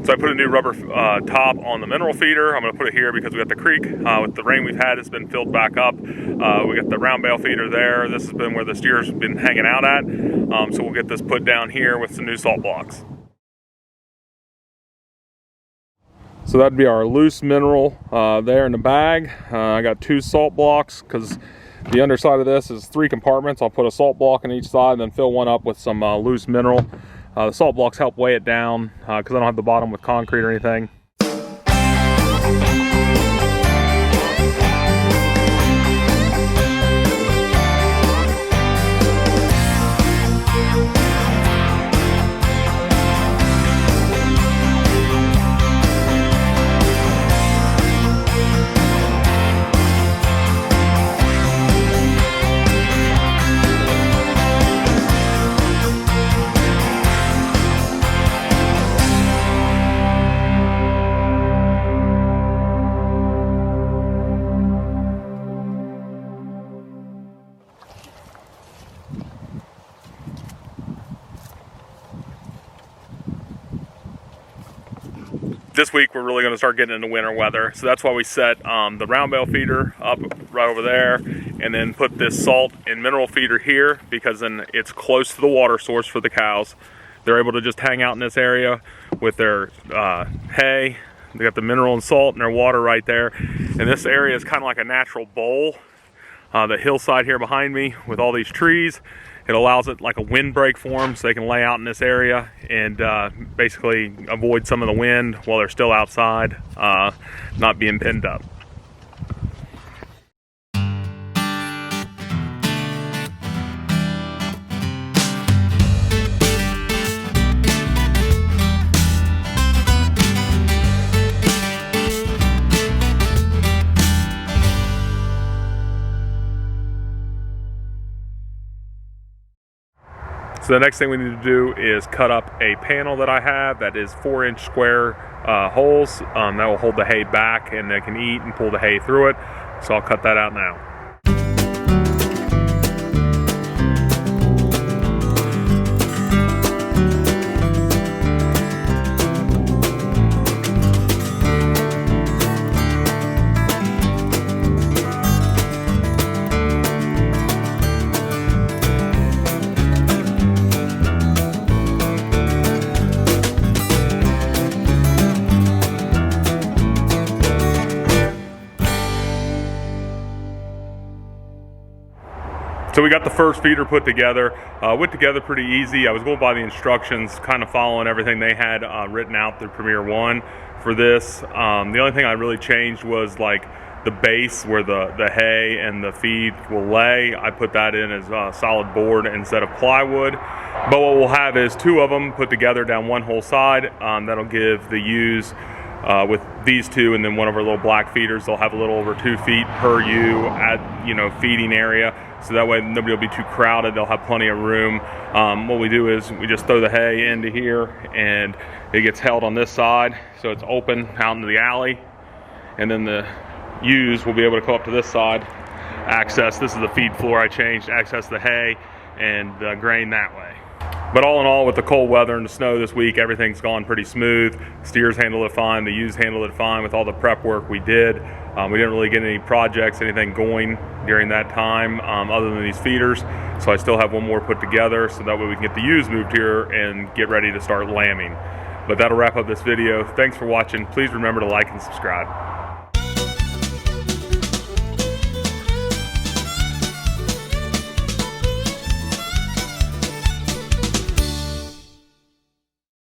So I put a new rubber top on the mineral feeder. I'm going to put it here because we got the creek. With the rain we've had, it's been filled back up. We got the round bale feeder there. This has been where the steers have been hanging out at. So we'll get this put down here with some new salt blocks. So that'd be our loose mineral there in the bag. I got 2 salt blocks because the underside of this is 3 compartments. I'll put a salt block on each side and then fill one up with some loose mineral. The salt blocks help weigh it down because I don't have the bottom with concrete or anything. This week we're really going to start getting into winter weather, so that's why we set the round bale feeder up right over there and then put this salt and mineral feeder here because then it's close to the water source for the cows. They're able to just hang out in this area with their hay. They got the mineral and salt and their water right there, and this area is kind of like a natural bowl. The hillside here behind me with all these trees, it allows it like a windbreak for them so they can lay out in this area and basically avoid some of the wind while they're still outside, not being pinned up. So the next thing we need to do is cut up a panel that I have that is 4-inch square holes that will hold the hay back and they can eat and pull the hay through it. So I'll cut that out now. So we got the first feeder put together. Went together pretty easy. I was going by the instructions, kind of following everything they had written out through Premier One for this. The only thing I really changed was like the base where the hay and the feed will lay. I put that in as solid board instead of plywood. But what we'll have is 2 of them put together down one whole side. That'll give the ewes with these 2 and then one of our little black feeders, they'll have a little over 2 feet per ewe at feeding area. So that way nobody will be too crowded. They'll have plenty of room. What we do is we just throw the hay into here and it gets held on this side. So it's open out into the alley. And then the ewes will be able to go up to this side, access, this is the feed floor I changed, access the hay and the grain that way. But all in all, with the cold weather and the snow this week, everything's gone pretty smooth. Steers handled it fine, the ewes handled it fine with all the prep work we did. We didn't really get any projects, anything going during that time other than these feeders. So I still have one more put together so that way we can get the ewes moved here and get ready to start lambing. But that'll wrap up this video. Thanks for watching. Please remember to like and subscribe.